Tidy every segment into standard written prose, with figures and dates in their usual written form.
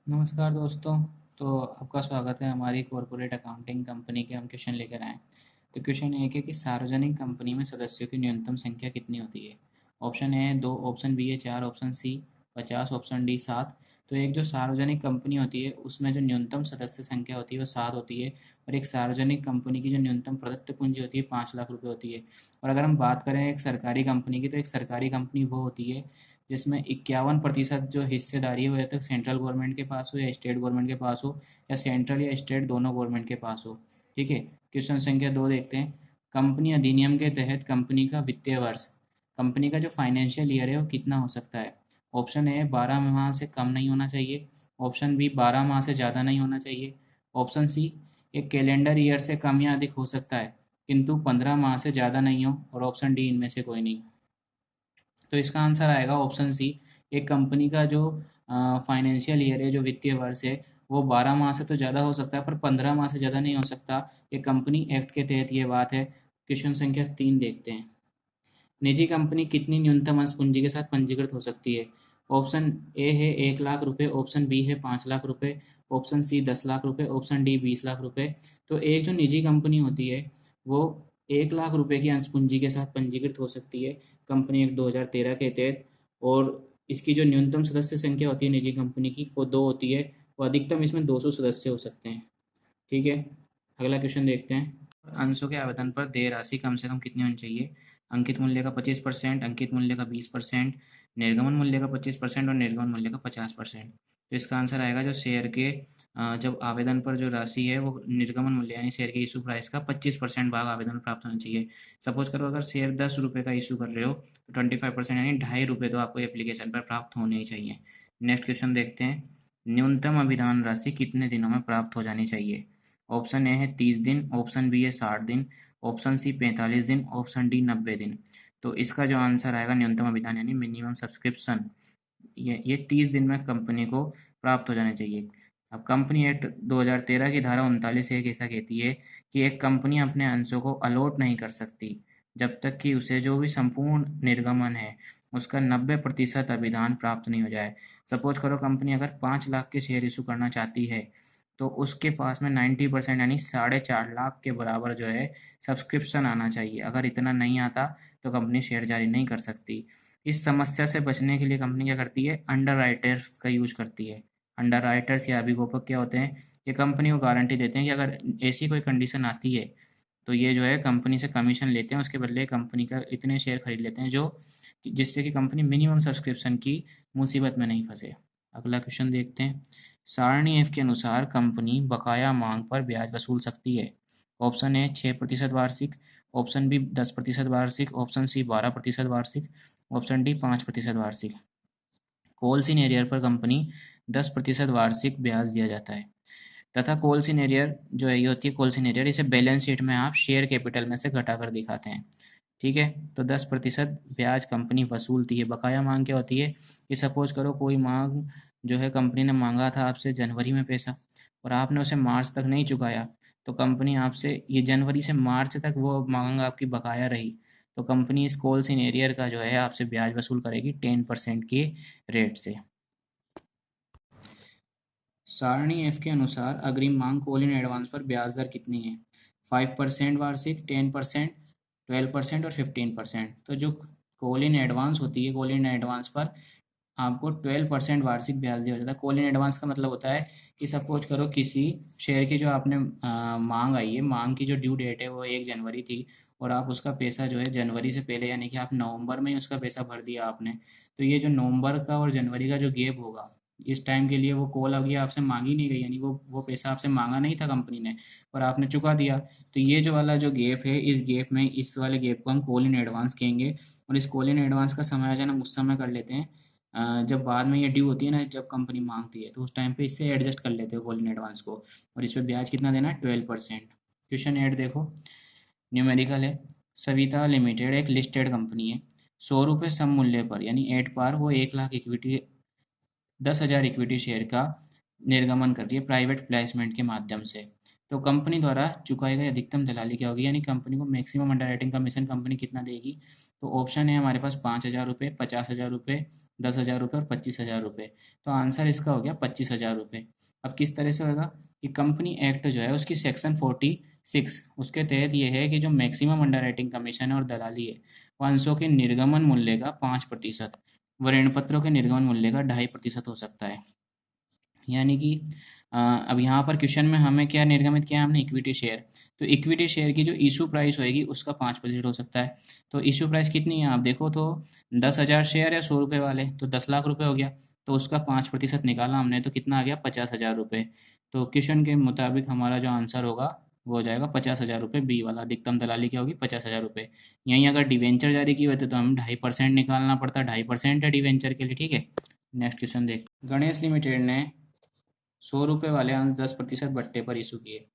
नमस्कार दोस्तों। तो आपका स्वागत है हमारी कॉरपोरेट अकाउंटिंग कंपनी के। हम क्वेश्चन लेकर आए। तो क्वेश्चन एक है कि सार्वजनिक कंपनी में सदस्यों की न्यूनतम संख्या कितनी होती है। ऑप्शन ए है 2, ऑप्शन बी है 4, ऑप्शन सी 50, ऑप्शन डी 7। तो एक जो सार्वजनिक कंपनी होती है उसमें जो न्यूनतम सदस्य संख्या होती है वो 7 होती है। और एक सार्वजनिक कंपनी की जो न्यूनतम प्रदत्त पूंजी होती है 5 लाख रुपये होती है। और अगर हम बात करें एक सरकारी कंपनी की, तो एक सरकारी कंपनी वो होती है जिसमें 51% जो हिस्सेदारी है वो या तो सेंट्रल गवर्नमेंट के पास हो या स्टेट गवर्नमेंट के पास हो, या सेंट्रल या स्टेट दोनों गवर्नमेंट के पास हो। ठीक है। क्वेश्चन संख्या 2 देखते हैं। कंपनी अधिनियम के तहत कंपनी का वित्तीय वर्ष, कंपनी का जो फाइनेंशियल ईयर है वो कितना हो सकता है। ऑप्शन ए 12 माह से कम नहीं होना चाहिए, ऑप्शन बी 12 माह से ज़्यादा नहीं होना चाहिए, ऑप्शन सी एक कैलेंडर ईयर से कम या अधिक हो सकता है किंतु 15 माह से ज़्यादा नहीं हो, और ऑप्शन डी इनमें से कोई नहीं। तो इसका आंसर आएगा ऑप्शन सी। एक कंपनी का जो फाइनेंशियल ईयर है, जो वित्तीय वर्ष है, वो 12 माह से तो ज़्यादा हो सकता है पर 15 माह से ज़्यादा नहीं हो सकता। ये कंपनी एक्ट के तहत ये बात है। क्वेश्चन संख्या 3 देखते हैं। निजी कंपनी कितनी न्यूनतम अंश पूंजी के साथ पंजीकृत हो सकती है। ऑप्शन ए है 1 लाख रुपए, ऑप्शन बी है 5 लाख रुपए, ऑप्शन सी 10 लाख रुपए, ऑप्शन डी 20 लाख रुपए। तो एक जो निजी कंपनी होती है वो 1 लाख रुपए की अंश पूंजी के साथ पंजीकृत हो सकती है कंपनी एक्ट 2013 के तहत। और इसकी जो न्यूनतम सदस्य संख्या होती है निजी कंपनी की वो 2 होती है। वो अधिकतम इसमें 200 सदस्य हो सकते हैं। ठीक है। अगला क्वेश्चन देखते हैं। अंशों के आवेदन पर देय राशि कम से कम कितनी होनी चाहिए। अंकित मूल्य का 25%, अंकित मूल्य का 20%, निर्गमन मूल्य का 25% और निर्गमन मूल्य का 50%। तो इसका आंसर आएगा जो शेयर के जब आवेदन पर जो राशि है वो निर्गमन मूल्य यानी शेयर के इशू प्राइस का 25% भाग आवेदन में प्राप्त होना चाहिए। सपोज करो अगर शेयर 10 रुपये का इशू कर रहे हो तो 25% यानी 2.5 रुपये तो आपको एप्लीकेशन पर प्राप्त होने ही चाहिए। नेक्स्ट क्वेश्चन देखते हैं। न्यूनतम अभिधान राशि कितने दिनों में प्राप्त हो जानी चाहिए। ऑप्शन ए है 30 दिन, ऑप्शन बी है 60 दिन, ऑप्शन सी 45 दिन, ऑप्शन डी 90 दिन। तो इसका जो आंसर आएगा न्यूनतम अभिधान यानी मिनिमम सब्सक्रिप्शन, ये 30 दिन में कंपनी को प्राप्त हो जाने चाहिए। अब कंपनी एक्ट 2013 की धारा 39 एक ऐसा कहती है कि एक कंपनी अपने अंशों को अलॉट नहीं कर सकती जब तक कि उसे जो भी संपूर्ण निर्गमन है उसका 90% अभिधान प्राप्त नहीं हो जाए। सपोज करो कंपनी अगर 5 लाख के शेयर इशू करना चाहती है तो उसके पास में 90% यानी 4.5 लाख के बराबर जो है सब्सक्रिप्शन आना चाहिए। अगर इतना नहीं आता तो कंपनी शेयर जारी नहीं कर सकती। इस समस्या से बचने के लिए कंपनी क्या करती है, अंडर राइटर्स का यूज करती है। अंडर राइटर्स या अभिभावक क्या होते हैं, ये कंपनी को गारंटी देते हैं कि अगर ऐसी कोई कंडीशन आती है तो ये जो है कंपनी से कमीशन लेते हैं, उसके बदले कंपनी का इतने शेयर खरीद लेते हैं जो जिससे कि कंपनी मिनिमम सब्सक्रिप्शन की मुसीबत में नहीं फंसे। अगला क्वेश्चन देखते हैं। सारणी एफ के अनुसार कंपनी बकाया मांग पर ब्याज वसूल सकती है। ऑप्शन ए 6% वार्षिक, ऑप्शन बी 10% वार्षिक, ऑप्शन सी 12% वार्षिक, ऑप्शन डी 5% वार्षिक। कॉल इन एरियर पर कंपनी 10% वार्षिक ब्याज दिया जाता है तथा कॉल इन एरियर जो है ये होती है कॉल इन एरियर, इसे बैलेंस शीट में आप शेयर कैपिटल में से घटाकर दिखाते हैं। ठीक है। तो 10% ब्याज कंपनी वसूलती है। बकाया मांग क्या होती है कि सपोज करो कोई मांग जो है कंपनी ने मांगा था आपसे जनवरी में पैसा और आपने उसे मार्च तक नहीं चुकाया, तो कंपनी आपसे ये जनवरी से मार्च तक वो मांग आपकी बकाया रही, तो कंपनी इस कॉल इन एरियर का जो है आपसे ब्याज वसूल करेगी 10% के रेट से। सारणी एफ के अनुसार अग्रिम मांग कॉल इन एडवांस पर ब्याज दर कितनी है। 5% वार्षिक, 10%, 12% और 15%। तो जो कॉल इन एडवांस होती है, कॉल इन एडवांस पर आपको 12% वार्षिक ब्याज दिया जाता है। कॉल इन एडवांस का मतलब होता है कि सपोज करो किसी शेयर की जो आपने मांग आई है, मांग की जो ड्यू डेट है वो 1 जनवरी थी और आप उसका पैसा जो है जनवरी से पहले यानी कि आप नवंबर में ही उसका पैसा भर दिया आपने। तो ये जो नवंबर का और जनवरी का जो गैप होगा, इस टाइम के लिए वो कॉल अभी आपसे मांगी नहीं गई, यानी वो पैसा आपसे मांगा नहीं था कंपनी ने और आपने चुका दिया। तो ये जो वाला जो गैप है, इस गैप में इस वाले गैप को हम कॉल इन एडवांस कहेंगे। और इस कॉल इन एडवांस का समायोजन हम उस समय कर लेते हैं जब बाद में ये ड्यू होती है ना, जब कंपनी मांगती है तो उस टाइम पे इससे एडजस्ट कर लेते हो कॉल इन एडवांस को। और इस पे ब्याज कितना देना है, 12%। क्वेश्चन 8 देखो, न्यूमेरिकल है। सविता लिमिटेड एक लिस्टेड कंपनी है। 100 रुपये सम मूल्य पर यानी एट पार वो 1 लाख इक्विटी 10,000 इक्विटी शेयर का निर्गमन कर रही है प्राइवेट प्लेसमेंट के माध्यम से। तो कंपनी द्वारा चुकाई गई अधिकतम दलाली क्या होगी, यानी कंपनी को maximum under writing commission company कितना देगी। तो ऑप्शन है हमारे पास 5,000 रुपये, 50,000 रुपये, 10,000 रुपये और 25,000 रुपये। तो आंसर इसका हो गया 25,000 रुपये। अब किस तरह से होगा कि कंपनी एक्ट जो है उसकी सेक्शन 46 उसके तहत ये है कि जो मैक्सिमम अंडर राइटिंग कमीशन है और दलाली है वो अंशों के निर्गमन मूल्य का 5% व ऋण पत्रों के निर्गमन मूल्य का 2.5% हो सकता है। यानी कि अब यहाँ पर क्वेश्चन में हमें क्या निर्गमित किया है हमने, इक्विटी शेयर। तो इक्विटी शेयर की जो इशू प्राइस होएगी उसका 5% हो सकता है। तो इशू प्राइस कितनी है आप देखो तो 10,000 शेयर है 100 रुपये वाले, तो 10 लाख रुपये हो गया। तो उसका 5% निकाला हमने तो कितना आ गया, 50,000 रुपये। तो क्वेश्चन के मुताबिक हमारा जो आंसर होगा वो हो जाएगा 50,000 रुपये, बी वाला। अधिकतम दलाली क्या होगी, 50,000 रुपये। यहीं अगर डिवेंचर जारी की होती तो हम 2.5% निकालना पड़ता, 2.5% है डिवेंचर के लिए, ठीक है। नेक्स्ट क्वेश्चन देख, गणेश लिमिटेड ने 100 रुपये वाले अंश 10% बट्टे पर इशू किए।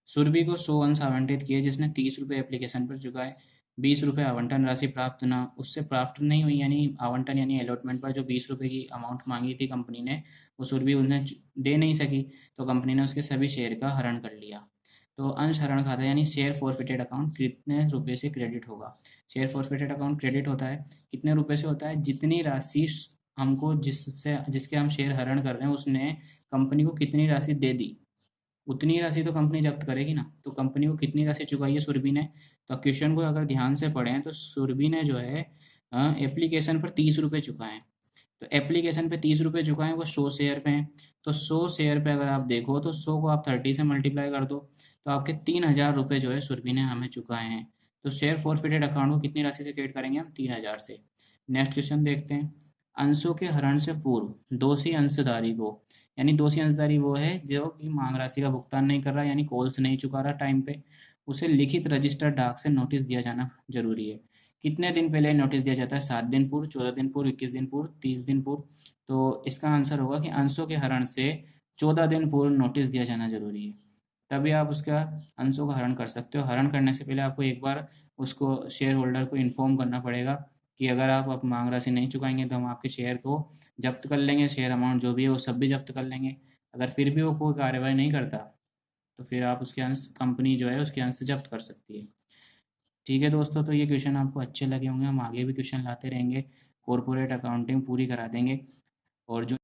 सुरभि को 100 अंश आवंटित किए जिसने 30 रुपये एप्लीकेशन पर चुकाए। 20 रुपये आवंटन राशि प्राप्त ना उससे प्राप्त नहीं हुई, यानी आवंटन यानी अलॉटमेंट पर जो 20 रुपये की अमाउंट मांगी थी कंपनी ने वो सुरभि उन्हें दे नहीं सकी। तो कंपनी ने उसके सभी शेयर का हरण कर लिया। तो अंश हरण खाता यानी शेयर फॉरफिटेड अकाउंट कितने रुपये से क्रेडिट होगा। शेयर फॉरफिटेड अकाउंट क्रेडिट होता है कितने रुपये से होता है, जितनी राशि हमको जिसके हम शेयर हरण कर रहे हैं उसने कंपनी को कितनी राशि दे दी उतनी राशि तो कंपनी जब्त करेगी ना। तो कंपनी को कितनी राशि चुकाई है सुरभि ने। तो क्वेश्चन को अगर ध्यान से पढ़ें तो सुरभि ने जो है एप्लीकेशन पर 30 रुपये चुकाए हैं। तो एप्लीकेशन पे 30 रुपये चुकाए हैं, वो 100 शेयर पे हैं। तो 100 शेयर पे अगर आप देखो तो 100 को आप 30 से मल्टीप्लाई कर दो तो आपके 3,000 रुपये जो है सुरभि ने हमें चुकाए हैं। तो शेयर फॉरफिटेड अकाउंट को कितनी राशि से क्रेडिट करेंगे हम, 3,000 से। नेक्स्ट क्वेश्चन देखते हैं, अंशों के हरण से पूर्व दोषी अंशधारी को, यानी दोषी अंशधारी वो है जो कि मांग राशि का भुगतान नहीं कर रहा, यानी कॉल्स नहीं चुका रहा टाइम पे, उसे लिखित रजिस्टर डाक से नोटिस दिया जाना जरूरी है। कितने दिन पहले नोटिस दिया जाता है, 7 दिन पूर्व, 14 दिन पूर्व, 21 दिन पूर्व, 30 दिन पूर्व। तो इसका आंसर होगा कि अंशों के हरण से 14 दिन पूर्व नोटिस दिया जाना जरूरी है, तभी आप उसका अंशों का हरण कर सकते हो। हरण करने से पहले आपको एक बार उसको शेयर होल्डर को इन्फॉर्म करना पड़ेगा कि अगर आप मांग राशि नहीं चुकाएंगे तो हम आपके शेयर को जब्त कर लेंगे, शेयर अमाउंट जो भी है वो सब भी जब्त कर लेंगे। अगर फिर भी वो कोई कार्रवाई नहीं करता तो फिर आप उसके अंश, कंपनी जो है उसके अंश जब्त कर सकती है। ठीक है दोस्तों, तो ये क्वेश्चन आपको अच्छे लगे होंगे, हम आगे भी क्वेश्चन लाते रहेंगे, कॉरपोरेट अकाउंटिंग पूरी करा देंगे। और जो